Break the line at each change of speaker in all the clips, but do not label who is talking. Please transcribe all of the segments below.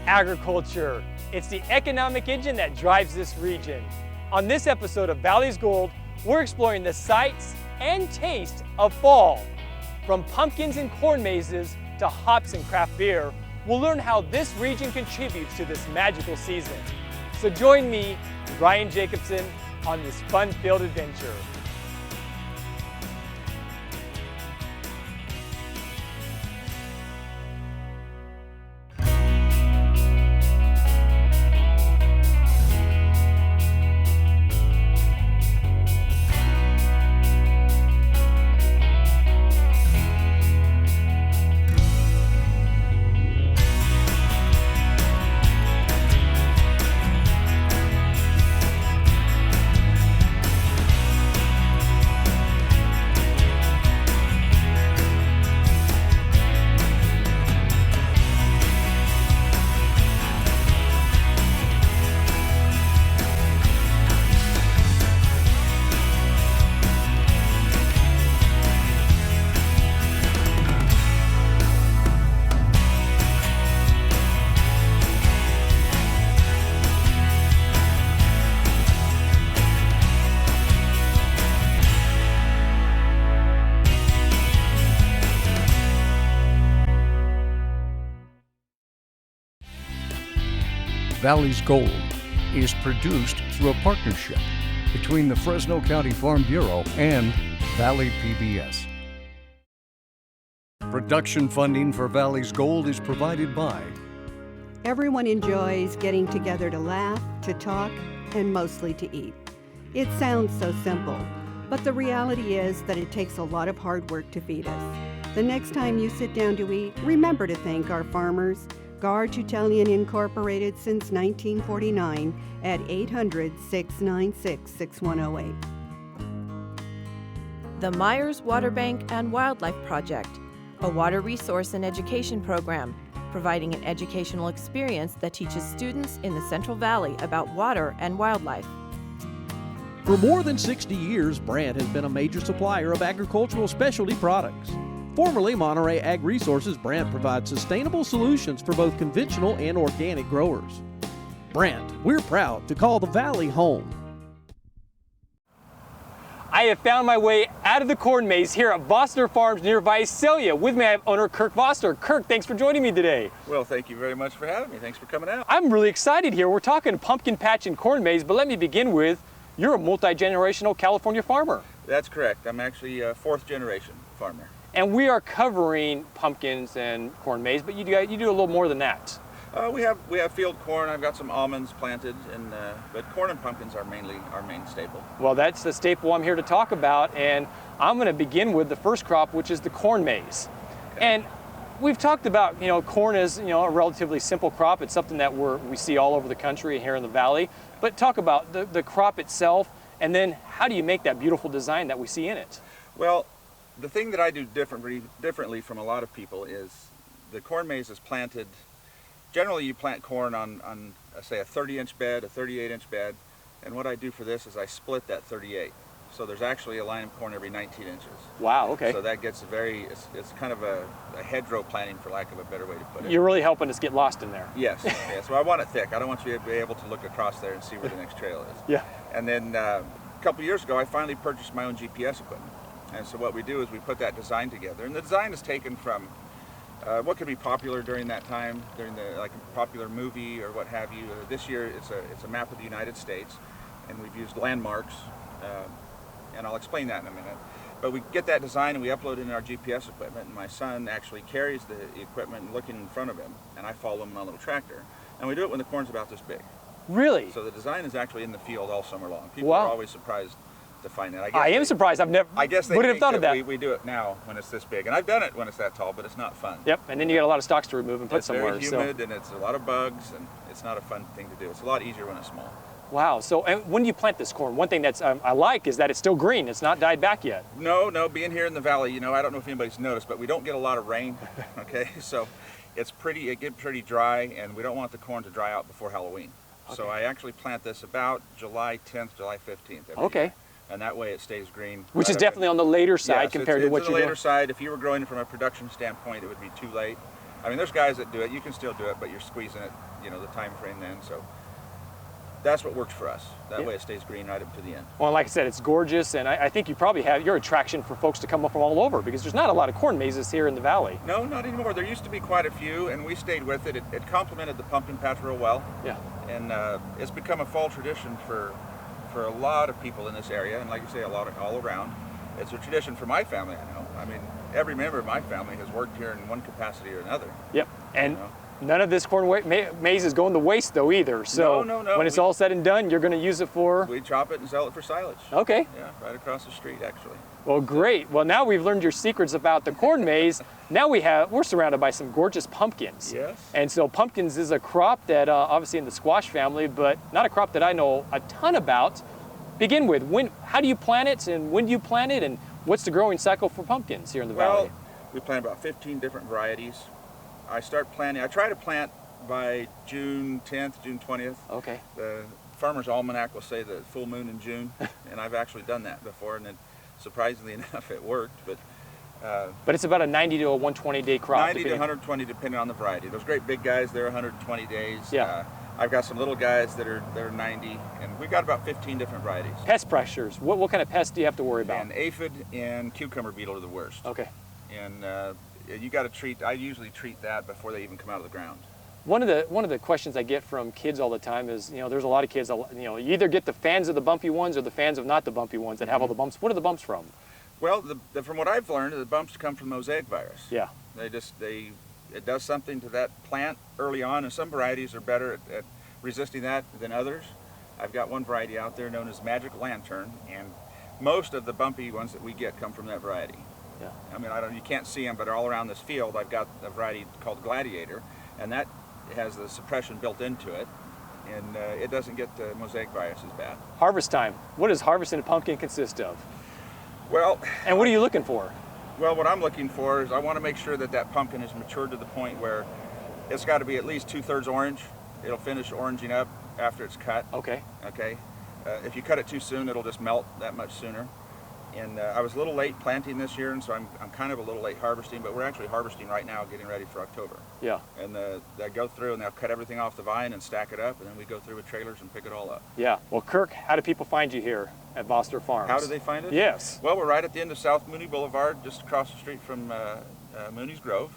Agriculture. It's the economic engine that drives this region. On this episode of Valley's Gold, we're exploring the sights and taste of fall. From pumpkins and corn mazes to hops and craft beer, we'll learn how this region contributes to this magical season. So join me, Ryan Jacobsen, on this fun-filled adventure.
Valley's Gold is produced through a partnership between the Fresno County Farm Bureau and Valley PBS. Production funding for Valley's Gold is provided by
Everyone enjoys getting together to laugh, to talk, and mostly to eat. It sounds so simple, but the reality is that it takes a lot of hard work to feed us. The next time you sit down to eat, remember to thank our farmers. Garge Italian Incorporated since 1949 at 800-696-6108.
The Myers Water Bank and Wildlife Project, a water resource and education program, providing an educational experience that teaches students in the Central Valley about water and wildlife.
For more than 60 years, Brandt has been a major supplier of agricultural specialty products. Formerly Monterey Ag Resources, Brandt provides sustainable solutions for both conventional and organic growers. Brandt, we're proud to call the Valley home.
I have found my way out of the corn maze here at Vossner Farms near Visalia. With me I have owner Kirk Vossner. Kirk, thanks for joining me today.
Well, thank you very much for having me. Thanks for coming out.
I'm really excited here. We're talking pumpkin patch and corn maze, but let me begin with, you're a multi-generational California farmer.
That's correct. I'm actually a fourth generation farmer.
And we are covering pumpkins and corn maze, but you do a little more than that.
We have field corn. I've got some almonds planted, and but corn and pumpkins are mainly our main staple.
Well, that's the staple I'm here to talk about, and I'm going to begin with the first crop, which is the corn maze. Okay. And we've talked about, corn is, a relatively simple crop. It's something that we see all over the country here in the valley. But talk about the crop itself, and then how do you make that beautiful design that we see in it?
Well, the thing that I do differently from a lot of people is the corn maze is planted. Generally, you plant corn on say a 30-inch bed, a 38-inch bed, and what I do for this is I split that 38. So there's actually a line of corn every 19 inches.
Wow, okay.
So that gets it's kind of a hedgerow planting, for lack of a better way to put it.
You're really helping us get lost in there.
Yes, yeah, so I want it thick. I don't want you to be able to look across there and see where the next trail is.
Yeah.
And then a couple years ago, I finally purchased my own GPS equipment. And so what we do is we put that design together, and the design is taken from what could be popular during that time, during like a popular movie or what have you. This year it's a map of the United States, and we've used landmarks, and I'll explain that in a minute. But we get that design and we upload it in our GPS equipment, and my son actually carries the equipment looking in front of him, and I follow him on a little tractor. And we do it when the corn's about this big.
Really?
So the design is actually in the field all summer long. People
Wow.
are always surprised to find that.
I am surprised.
I guess they
wouldn't have thought of that.
We do it now when it's this big, and I've done it when it's that tall, but it's not fun.
Yep, and then you got a lot of stalks to remove and put
it's
somewhere.
It's very humid, and it's a lot of bugs, and it's not a fun thing to do. It's a lot easier when it's small.
Wow. So and when do you plant this corn? One thing that's I like is that it's still green. It's not died back yet.
No. Being here in the valley, I don't know if anybody's noticed, but we don't get a lot of rain. Okay, so it gets pretty dry, and we don't want the corn to dry out before Halloween. Okay. So I actually plant this about July 10th, July 15th. Okay. Year. And that way it stays green.
Which is definitely on the later side compared to what you're doing.
It's the later side. If you were growing from a production standpoint, it would be too late. I mean, there's guys that do it. You can still do it, but you're squeezing it, you know, the time frame then. So that's what works for us. That way it stays green right up to the end.
Well, like I said, it's gorgeous, and I think you probably have your attraction for folks to come up from all over, because there's not a lot of corn mazes here in the valley.
No, not anymore. There used to be quite a few, and we stayed with it. It complemented the pumpkin patch real well.
Yeah.
And it's become a fall tradition for a lot of people in this area, and like you say, all around. It's a tradition for my family, I know. I mean, every member of my family has worked here in one capacity or another.
Yep. And
you know?
none of this corn maize is going to waste, though, either. So
no.
when it's all said and done, you're going to use it for?
We chop it and sell it for silage.
Okay.
Yeah, right across the street, actually.
Well, great. Well, now we've learned your secrets about the corn maze. Now we're surrounded by some gorgeous pumpkins.
Yes.
And so pumpkins is a crop that obviously in the squash family, but not a crop that I know a ton about. Begin with, how do you plant it, and when do you plant it, and what's the growing cycle for pumpkins here in the valley?
Well, we plant about 15 different varieties. I try to plant by June 10th, June 20th.
Okay.
The Farmer's Almanac will say the full moon in June, and I've actually done that before, and surprisingly enough, it worked.
But it's about a 90 to a 120 day crop.
90 to 120 depending on the variety. Those great big guys, they're 120 days.
Yeah.
I've got some little guys that are 90, and we've got about 15 different varieties.
Pest pressures, what kind of pests do you have to worry about?
And aphid and cucumber beetle are the worst.
Okay.
And you got to I usually treat that before they even come out of the ground.
One of the questions I get from kids all the time is, there's a lot of kids, you either get the fans of the bumpy ones or the fans of not the bumpy ones that have all the bumps. What are the bumps from?
Well, from what I've learned, the bumps come from mosaic virus.
Yeah.
It does something to that plant early on, and some varieties are better at resisting that than others. I've got one variety out there known as Magic Lantern, and most of the bumpy ones that we get come from that variety.
Yeah.
I mean, you can't see them, but all around this field, I've got a variety called Gladiator, and that has the suppression built into it, and it doesn't get the mosaic virus as bad.
Harvest time. What does harvesting a pumpkin consist of?
Well,
and what are you looking for?
Well, what I'm looking for is I want to make sure that pumpkin is matured to the point where it's got to be at least 2/3 orange. It'll finish oranging up after it's cut.
Okay.
Okay. If you cut it too soon, it'll just melt that much sooner. And I was a little late planting this year, and so I'm kind of a little late harvesting, but we're actually harvesting right now, getting ready for October.
Yeah.
And they go through and they'll cut everything off the vine and stack it up, and then we go through with trailers and pick it all up.
Yeah. Well, Kirk, how do people find you here at Voster Farms?
How do they find it?
Yes.
Well, we're right at the end of South Mooney Boulevard, just across the street from Mooney's Grove.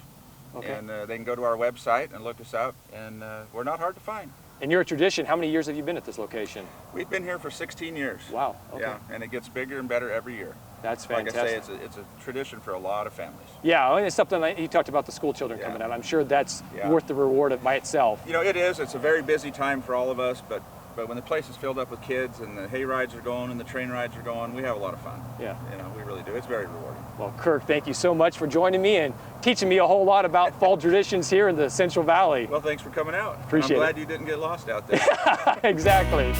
Okay. And they can go to our website and look us up, and we're not hard to find.
And you're a tradition. How many years have you been at this location?
We've been here for 16 years.
Wow. Okay.
Yeah, and it gets bigger and better every year.
That's fantastic.
Like I say, it's a tradition for a lot of families.
Yeah, and it's something like you talked about the school children coming out. I'm sure that's worth the reward by itself.
It is. It's a very busy time for all of us, but when the place is filled up with kids and the hay rides are going and the train rides are going, we have a lot of fun.
Yeah.
We really do. It's very rewarding.
Well, Kirk, thank you so much for joining me and teaching me a whole lot about fall traditions here in the Central Valley.
Well, thanks for coming out.
Appreciate it.
I'm glad you didn't get lost out there.
Exactly.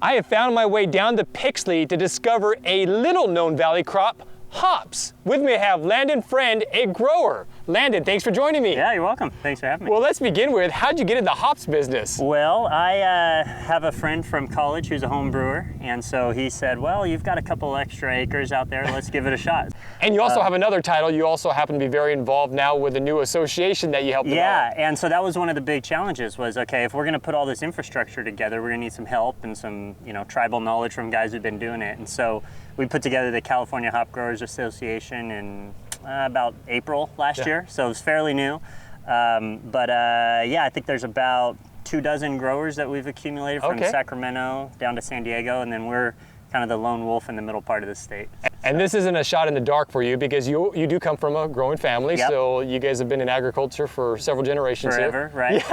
I have found my way down to Pixley to discover a little-known valley crop, hops. With me I have Landon Friend, a grower. Landon, thanks for joining me.
Yeah, you're welcome. Thanks for having me.
Well, let's begin with, how'd you get into the hops business?
Well, I have a friend from college who's a home brewer, and so he said, well, you've got a couple extra acres out there, let's give it a shot.
And you also have another title. You also happen to be very involved now with a new association that you helped develop.
Yeah, and so that was one of the big challenges was, okay, if we're gonna put all this infrastructure together, we're gonna need some help and some, tribal knowledge from guys who've been doing it. And so we put together the California Hop Growers Association in about April last year, so it was fairly new. I think there's about 24 growers that we've accumulated from Sacramento down to San Diego, and then we're kind of the lone wolf in the middle part of the state.
And this isn't a shot in the dark for you because you do come from a growing family, so you guys have been in agriculture for several generations
forever,
here.
Right?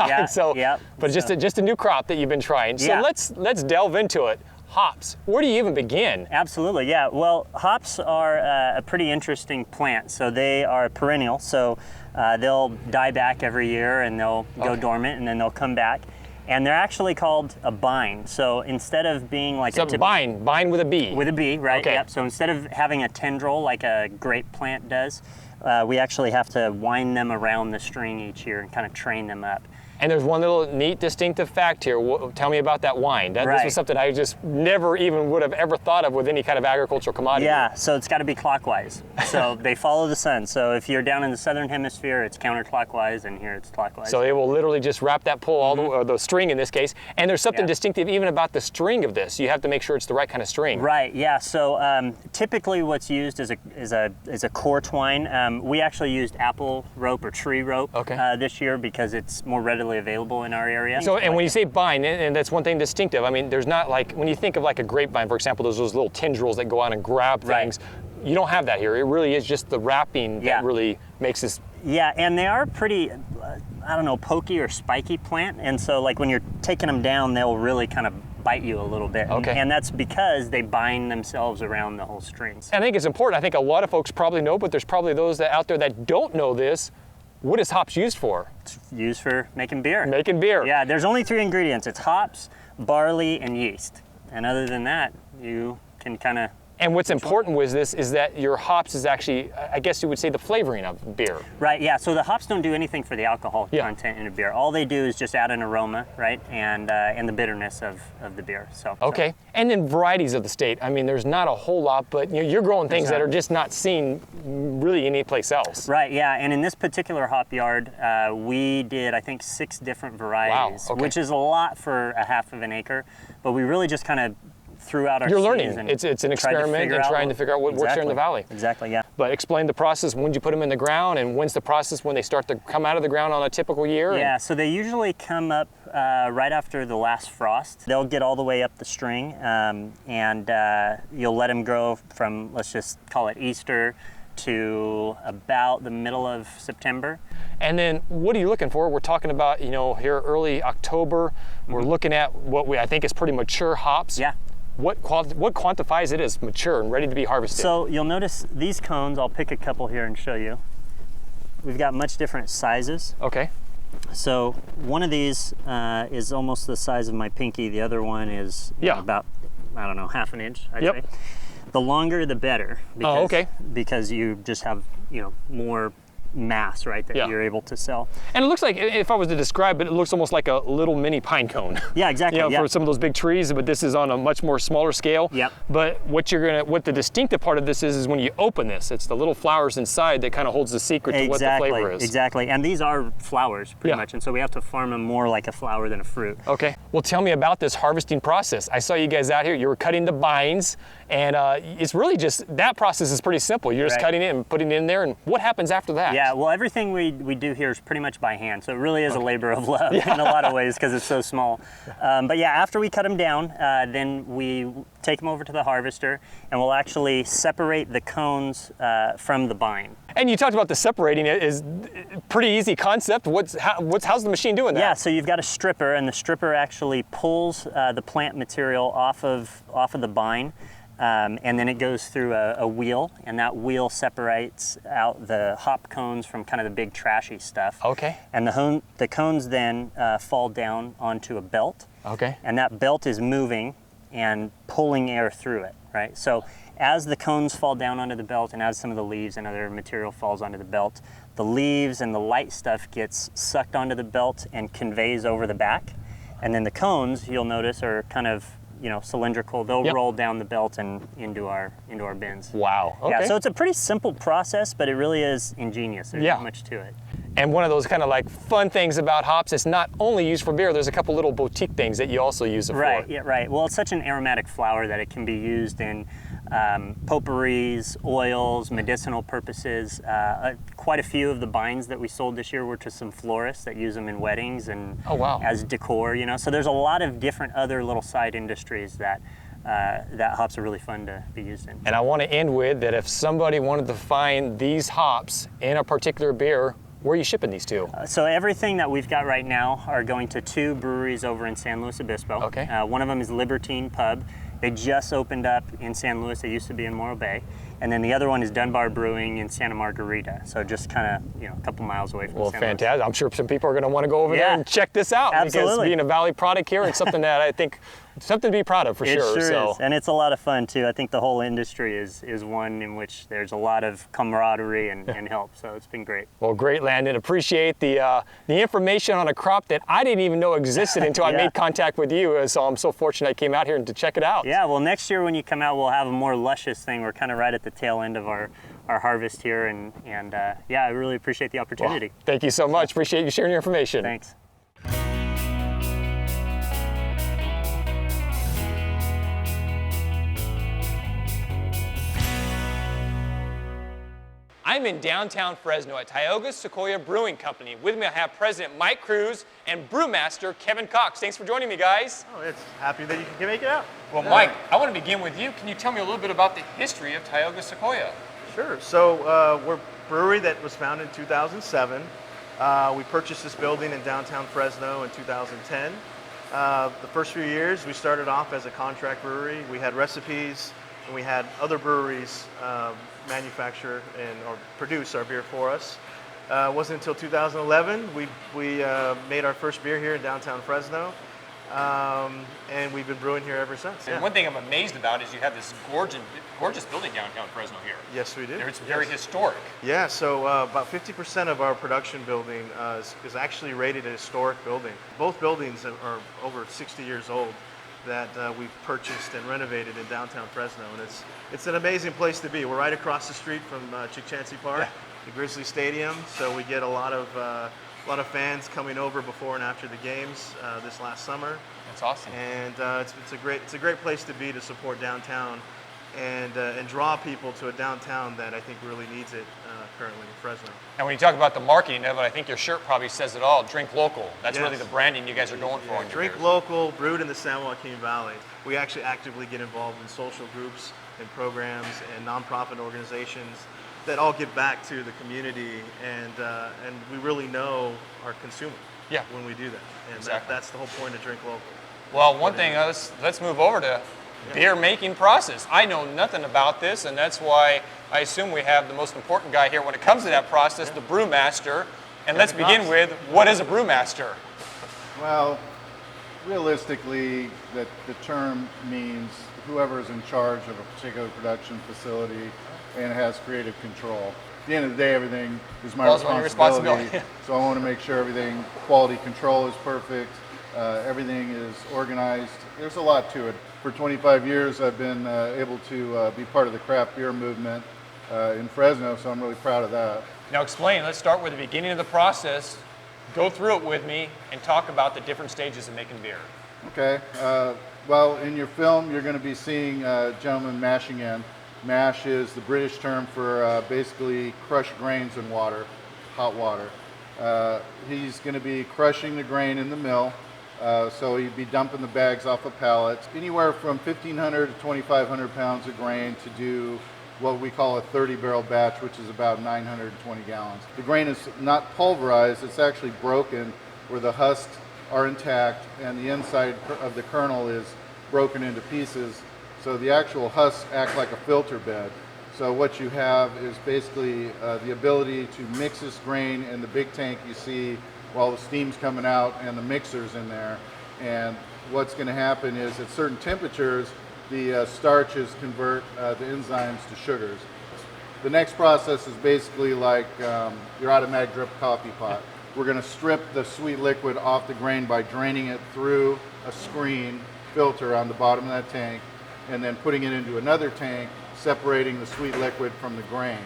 Yeah. But just a new crop that you've been trying. So let's delve into it. Hops. Where do you even begin?
Absolutely, yeah. Well, hops are a pretty interesting plant. So they are perennial. So they'll die back every year and they'll go dormant and then they'll come back. And they're actually called a bine. So instead of being like
bine with a B.
With a B, right?
Okay.
Yep. So instead of having a tendril like a grape plant does, we actually have to wind them around the string each year and kind of train them up.
And there's one little neat distinctive fact here. Tell me about that wine. This was something I just never even would have ever thought of with any kind of agricultural commodity.
Yeah, so it's got to be clockwise. So they follow the sun. So if you're down in the southern hemisphere, it's counterclockwise, and here it's clockwise.
So it will literally just wrap that pole all the way, or the string in this case. And there's something distinctive even about the string of this. You have to make sure it's the right kind of string.
Right. Yeah. So typically, what's used is a core twine. We actually used apple rope or tree rope this year because it's more readily available in our area.
So, and when you say bind, and that's one thing distinctive, I mean, there's not like, when you think of like a grapevine, for example, there's those little tendrils that go out and grab things. You don't have that here. It really is just the wrapping that really makes this.
Yeah, and they are pretty, I don't know, pokey or spiky plant. And so like when you're taking them down, they'll really kind of bite you a little bit. And that's because they bind themselves around the whole strings.
I think it's important. I think a lot of folks probably know, but there's probably those that out there that don't know this. What is hops used for?
It's used for making beer.
Making beer.
Yeah, there's only 3 ingredients. It's hops, barley, and yeast. And other than that, you can kind of...
And what's important with this is that your hops is actually, I guess you would say, the flavoring of beer.
Right, yeah. So the hops don't do anything for the alcohol content in a beer. All they do is just add an aroma, right, and the bitterness of the beer. So
okay. And then varieties of the state. I mean, there's not a whole lot, but you're growing things that are just not seen really any place else.
Right, yeah. And in this particular hop yard, we did, I think, 6 different varieties, which is a lot for a half of an acre. But we really just kind of throughout our
You're learning. It's an experiment and trying to figure out what works here in the valley.
Exactly, yeah.
But explain the process. When you put them in the ground, and when's the process when they start to come out of the ground on a typical year?
Yeah, so they usually come up right after the last frost. They'll get all the way up the string, and you'll let them grow from, let's just call it Easter, to about the middle of September.
And then what are you looking for? We're talking about, here early October. We're looking at what I think is pretty mature hops.
Yeah.
What quantifies it as mature and ready to be harvested?
So you'll notice these cones, I'll pick a couple here and show you. We've got much different sizes.
Okay.
So one of these is almost the size of my pinky. The other one is about, I don't know, half an inch, I'd say. The longer the better. Because, because you just have, more mass, right, that you're able to sell.
And it looks like, if I was to describe it, it looks almost like a little mini pine cone.
Yeah, exactly.
For some of those big trees, but this is on a much more smaller scale.
Yep.
But what the distinctive part of this is when you open this, it's the little flowers inside that kind of holds the secret to what the flavor is.
Exactly, and these are flowers pretty much, and so we have to farm them more like a flower than a fruit.
Okay, well tell me about this harvesting process. I saw you guys out here, you were cutting the binds, and it's really just, that process is pretty simple. You're just cutting it and putting it in there, and what happens after that?
Yeah, well everything we do here is pretty much by hand, so it really is a labor of love in a lot of ways because it's so small. But yeah, after we cut them down, then we take them over to the harvester, and we'll actually separate the cones from the bind.
And you talked about the separating it is pretty easy concept. How's the machine doing that?
Yeah, so you've got a stripper, and the stripper actually pulls the plant material off of the bind. And then it goes through a wheel, and that wheel separates out the hop cones from kind of the big trashy stuff.
Okay.
And the cones then fall down onto a belt.
Okay.
And that belt is moving and pulling air through it, right? So as the cones fall down onto the belt, and as some of the leaves and other material falls onto the belt, the leaves and the light stuff gets sucked onto the belt and conveys over the back. And then the cones, you'll notice, are kind of cylindrical. They'll roll down the belt and into our bins.
Wow. Okay.
Yeah, so it's a pretty simple process, but it really is ingenious. There's not much to it.
And one of those kind of like fun things about hops, it's not only used for beer, there's a couple little boutique things that you also use it for.
Right, yeah, right. Well, it's such an aromatic flower that it can be used in potpourris, oils, medicinal purposes. Quite a few of the binds that we sold this year were to some florists that use them in weddings and as decor, So there's a lot of different other little side industries that hops are really fun to be used in.
And I want to end with that if somebody wanted to find these hops in a particular beer, where are you shipping these to?
So everything that we've got right now are going to 2 breweries over in San Luis Obispo.
Okay.
One of them is Libertine Pub. They just opened up in San Luis. They used to be in Morro Bay. And then the other one is Dunbar Brewing in Santa Margarita. So just kind of, a couple miles away from San Luis.
Well, fantastic. I'm sure some people are going to want to go over there and check this out.
Absolutely.
Because being a Valley product here, it's something that I think something to be proud of for
It
sure.
sure is, and it's a lot of fun too. I think the whole industry is one in which there's a lot of camaraderie and help, so it's been great.
Well, great, Landon. Appreciate the information on a crop that I didn't even know existed until I made contact with you, so I'm so fortunate I came out here to check it out.
Yeah, well, next year when you come out, we'll have a more luscious thing. We're kind of right at the tail end of our harvest here, and yeah, I really appreciate the opportunity.
Well, thank you so much. Appreciate you sharing your information.
Thanks.
I'm in downtown Fresno at Tioga Sequoia Brewing Company. With me I have President Mike Cruz and Brewmaster Kevin Cox. Thanks for joining me, guys.
Oh, it's happy that you can make it out.
Well, Mike, I want to begin with you. Can you tell me a little bit about the history of Tioga Sequoia?
Sure. So we're a brewery that was founded in 2007. We purchased this building in downtown Fresno in 2010. The first few years we started off as a contract brewery. We had recipes and we had other breweries manufacture or produce our beer for us. It wasn't until 2011 we made our first beer here in downtown Fresno, and we've been brewing here ever since.
And one thing I'm amazed about is you have this gorgeous building downtown Fresno here.
Yes, we do.
It's very historic.
Yeah, so about 50% of our production building is actually rated a historic building. Both buildings are over 60 years old that we've purchased and renovated in downtown Fresno, and it's an amazing place to be. We're right across the street from Chick-Chancey Park, the Grizzly Stadium, so we get a lot of fans coming over before and after the games this last summer.
That's awesome.
And it's a great place to be to support downtown and draw people to a downtown that I think really needs it currently in Fresno.
And when you talk about the marketing of it, I think your shirt probably says it all. Drink local. That's really the branding you guys are going for.
Drink local, brewed in the San Joaquin Valley. We actually actively get involved in social groups and programs and nonprofit organizations that all give back to the community, and we really know our consumer when we do that. And that's the whole point of Drink Local.
Well, one thing, let's move over to beer making process. I know nothing about this, and that's why I assume we have the most important guy here when it comes to that process, the brewmaster. And let's begin with, what is a brewmaster?
Well, realistically, the term means whoever is in charge of a particular production facility and has creative control. At the end of the day, everything is my responsibility. So I want to make sure everything, quality control is perfect, everything is organized. There's a lot to it. For 25 years, I've been able to be part of the craft beer movement in Fresno, so I'm really proud of that.
Now explain, let's start with the beginning of the process. Go through it with me and talk about the different stages of making beer.
Okay, well, in your film, you're going to be seeing a gentleman mashing in. Mash is the British term for basically crushed grains in water, hot water. He's going to be crushing the grain in the mill. So he'd be dumping the bags off of pallets, anywhere from 1,500 to 2,500 pounds of grain to do what we call a 30-barrel batch, which is about 920 gallons. The grain is not pulverized, it's actually broken where the husks are intact and the inside of the kernel is broken into pieces. So the actual husks act like a filter bed. So what you have is basically the ability to mix this grain in the big tank you see while the steam's coming out and the mixer's in there. And what's going to happen is at certain temperatures, the starches convert the enzymes to sugars. The next process is basically like your automatic drip coffee pot. We're going to strip the sweet liquid off the grain by draining it through a screen filter on the bottom of that tank, and then putting it into another tank, separating the sweet liquid from the grain.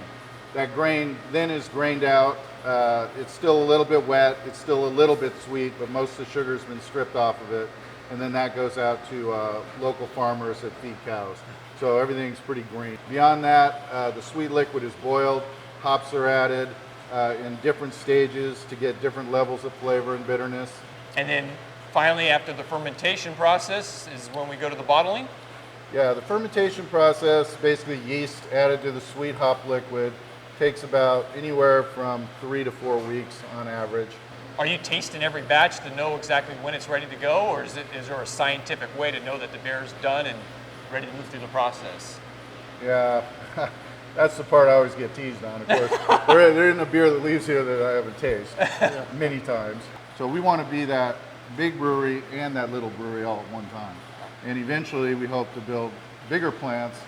That grain then is grained out. It's still a little bit wet, it's still a little bit sweet, but most of the sugar's been stripped off of it. And then that goes out to local farmers that feed cows. So everything's pretty green. Beyond that, the sweet liquid is boiled, hops are added in different stages to get different levels of flavor and bitterness.
And then finally, after the fermentation process is when we go to the bottling?
Yeah, the fermentation process, basically yeast added to the sweet hop liquid, takes about anywhere from 3 to 4 weeks on average.
Are you tasting every batch to know exactly when it's ready to go, or is there a scientific way to know that the beer is done and ready to move through the process?
Yeah, that's the part I always get teased on, of course. there isn't a beer that leaves here that I haven't tasted many times. So we want to be that big brewery and that little brewery all at one time. And eventually we hope to build bigger plants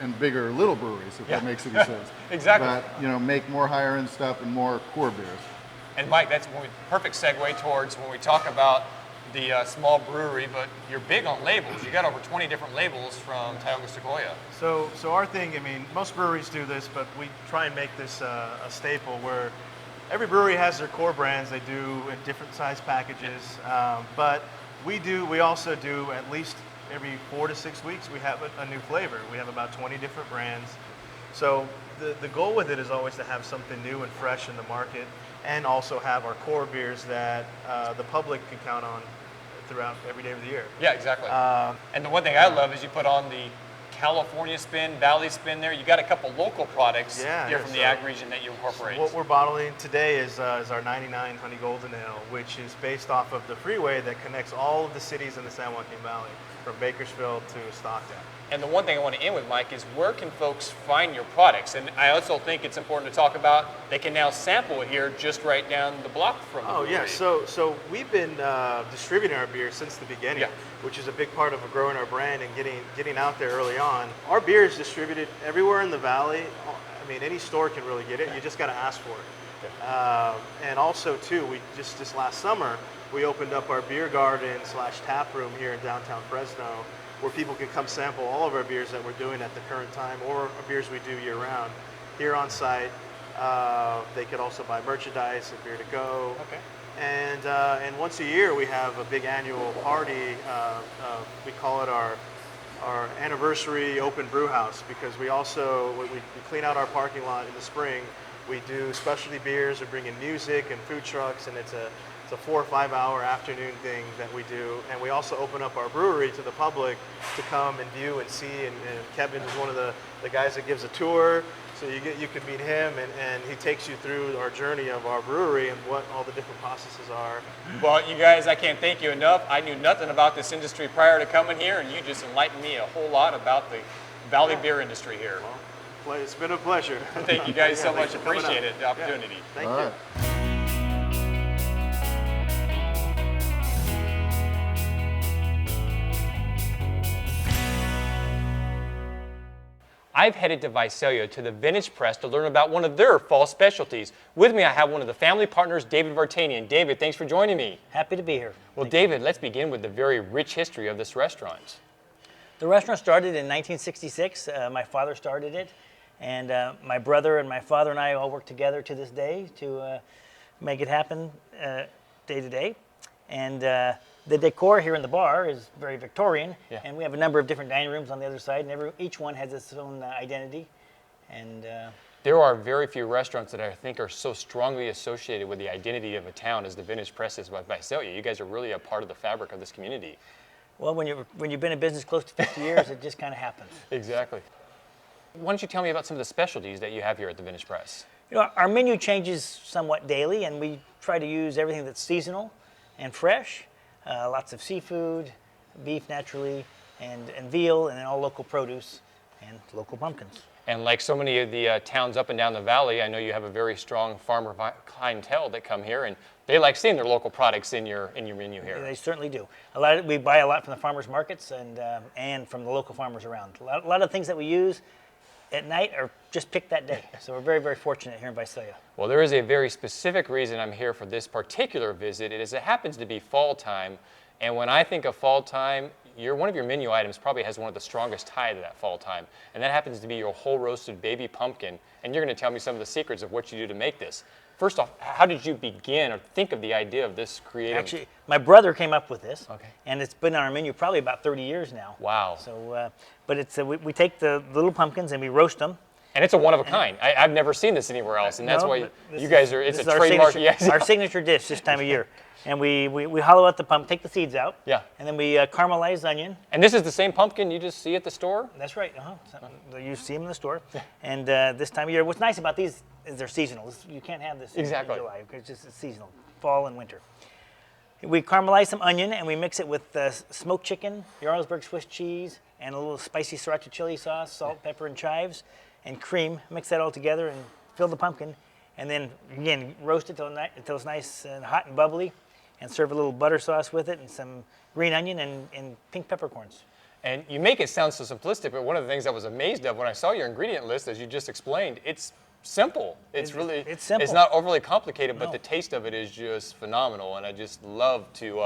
and bigger little breweries, if that makes any sense.
Exactly.
But, you know, make more higher end stuff and more core beers.
And Mike, that's a perfect segue towards when we talk about the small brewery, but you're big on labels. You got over 20 different labels from Tioga Sequoia.
So our thing, I mean, most breweries do this, but we try and make this a staple where every brewery has their core brands. They do in different size packages, but we also do at least every 4 to 6 weeks we have a new flavor. We have about 20 different brands. So the goal with it is always to have something new and fresh in the market, and also have our core beers that the public can count on throughout every day of the year.
Yeah, exactly. And the one thing I love is you put on the California spin, Valley spin there. You got a couple local products here from the ag region that you incorporate.
So what we're bottling today is our 99 Honey Golden Ale, which is based off of the freeway that connects all of the cities in the San Joaquin Valley, from Bakersfield to Stockton.
And the one thing I want to end with, Mike, is where can folks find your products? And I also think it's important to talk about they can now sample it here just right down the block from the brewery.
Yeah, so we've been distributing our beer since the beginning, which is a big part of growing our brand and getting out there early on. Our beer is distributed everywhere in the valley. I mean, any store can really get it. You just got to ask for it. And also, too, we just this last summer, we opened up our beer garden / tap room here in downtown Fresno, where people can come sample all of our beers that we're doing at the current time, or our beers we do year round here on site. They could also buy merchandise and beer to go. Okay. And once a year we have a big annual party. We call it our anniversary open brew house, because we also we clean out our parking lot in the spring. We do specialty beers. We bring in music and food trucks, and it's a 4 or 5 hour afternoon thing that we do. And we also open up our brewery to the public to come and view and see. And Kevin is one of the guys that gives a tour. So you can meet him, and he takes you through our journey of our brewery and what all the different processes are.
Well, you guys, I can't thank you enough. I knew nothing about this industry prior to coming here, and you just enlightened me a whole lot about the Valley beer industry here.
Well, it's been a pleasure.
Thank you guys so much. Appreciate it, the opportunity.
Thank you.
I've headed to Visalia to the Vintage Press to learn about one of their fall specialties. With me, I have one of the family partners, David Vartanian. David, thanks for joining me.
Happy to be here.
Well, David, let's begin with the very rich history of this restaurant.
The restaurant started in 1966. My father started it, and my brother and my father and I all work together to this day to make it happen day to day. And the decor here in the bar is very Victorian, and we have a number of different dining rooms on the other side, and each one has its own identity. And
there are very few restaurants that I think are so strongly associated with the identity of a town as the Vintage Press is with Visalia. You guys are really a part of the fabric of this community.
Well, when you've been in business close to 50 years, it just kind of happens.
Exactly. Why don't you tell me about some of the specialties that you have here at the Vintage Press?
You know, our menu changes somewhat daily, and we try to use everything that's seasonal and fresh. Lots of seafood, beef naturally, and veal, and then all local produce and local pumpkins.
And like so many of the towns up and down the valley, I know you have a very strong farmer clientele that come here, and they like seeing their local products in your menu here.
They certainly do. We buy a lot from the farmers markets and from the local farmers around. A lot of things that we use at night are just picked that day. So we're very, very fortunate here in Visalia.
Well, there is a very specific reason I'm here for this particular visit. It happens to be fall time, and when I think of fall time, one of your menu items probably has one of the strongest tie to that fall time, and that happens to be your whole roasted baby pumpkin, and you're going to tell me some of the secrets of what you do to make this. First off, how did you begin or think of the idea of this creative?
Actually, my brother came up with this, and it's been on our menu probably about 30 years now.
Wow.
So, but it's we take the little pumpkins and we roast them.
And it's a one of a kind. I've never seen this anywhere else, and that's why you guys are. It's a trademark.
Yes. Our signature dish this time of year. And we hollow out the pumpkin, take the seeds out.
Yeah.
And then we caramelize onion.
And this is the same pumpkin you just see at the store?
That's right. You see them in the store. And this time of year, what's nice about these is they're seasonal. You can't have this in July because it's seasonal, fall and winter. We caramelize some onion and we mix it with smoked chicken, Jarlsberg Swiss cheese, and a little spicy sriracha chili sauce, salt, pepper, and chives, and cream. Mix that all together and fill the pumpkin. And then, again, roast it until it's nice and hot and bubbly. and serve a little butter sauce with it and some green onion and pink peppercorns.
And you make it sound so simplistic, but one of the things I was amazed of when I saw your ingredient list, as you just explained, it's simple. It's
simple.
It's not overly complicated, but
No.
the taste of it is just phenomenal. And I just love to,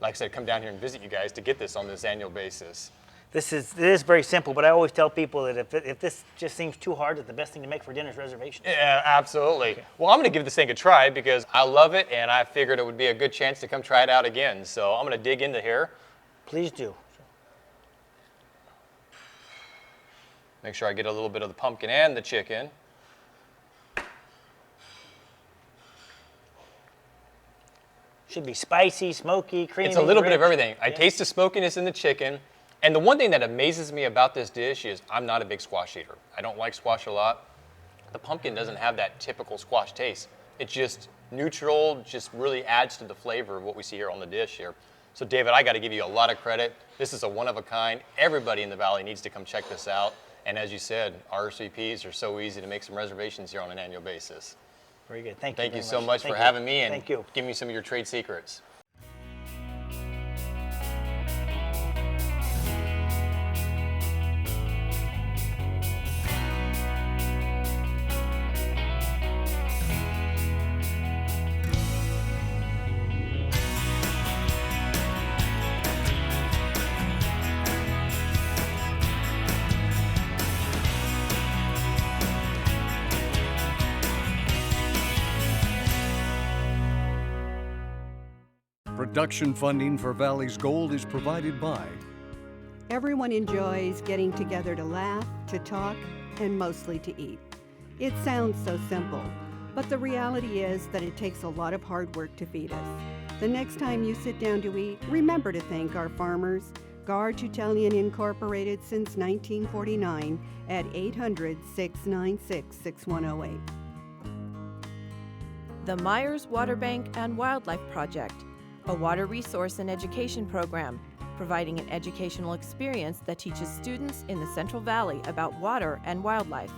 like I said, come down here and visit you guys to get this on this annual basis.
It is very simple, but I always tell people that if this just seems too hard, that the best thing to make for dinner is reservations.
Yeah, absolutely. Well, I'm going to give this thing a try because I love it, and I figured it would be a good chance to come try it out again. So I'm going to dig into here.
Please do.
Make sure I get a little bit of the pumpkin and the chicken.
Should be spicy, smoky, creamy.
It's a little bit of
rich.
everything. I
Yeah.
taste the smokiness in the chicken. And the one thing that amazes me about this dish is I'm not a big squash eater. I don't like squash a lot. The pumpkin doesn't have that typical squash taste. It's just neutral, just really adds to the flavor of what we see here on the dish here. So David, I got to give you a lot of credit. This is a one of a kind. Everybody in the Valley needs to come check this out. And as you said, RSVPs are so easy to make some reservations here on an annual basis.
Very good. Thank you.
Thank you
very
so much
Thank
for
you.
having me and
Thank you.
giving me some of your trade secrets.
Production funding for Valley's Gold is provided by
Everyone enjoys getting together to laugh, to talk, and mostly to eat. It sounds so simple, but the reality is that it takes a lot of hard work to feed us. The next time you sit down to eat, remember to thank our farmers, Garge Italian Incorporated since 1949 at 800-696-6108.
The Myers Water Bank and Wildlife Project, a water resource and education program, providing an educational experience that teaches students in the Central Valley about water and wildlife.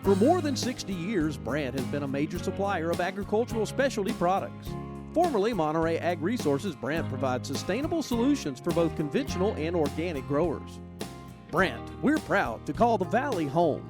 For more than 60 years, Brant has been a major supplier of agricultural specialty products. Formerly Monterey Ag Resources, Brant provides sustainable solutions for both conventional and organic growers. Brant, we're proud to call the Valley home.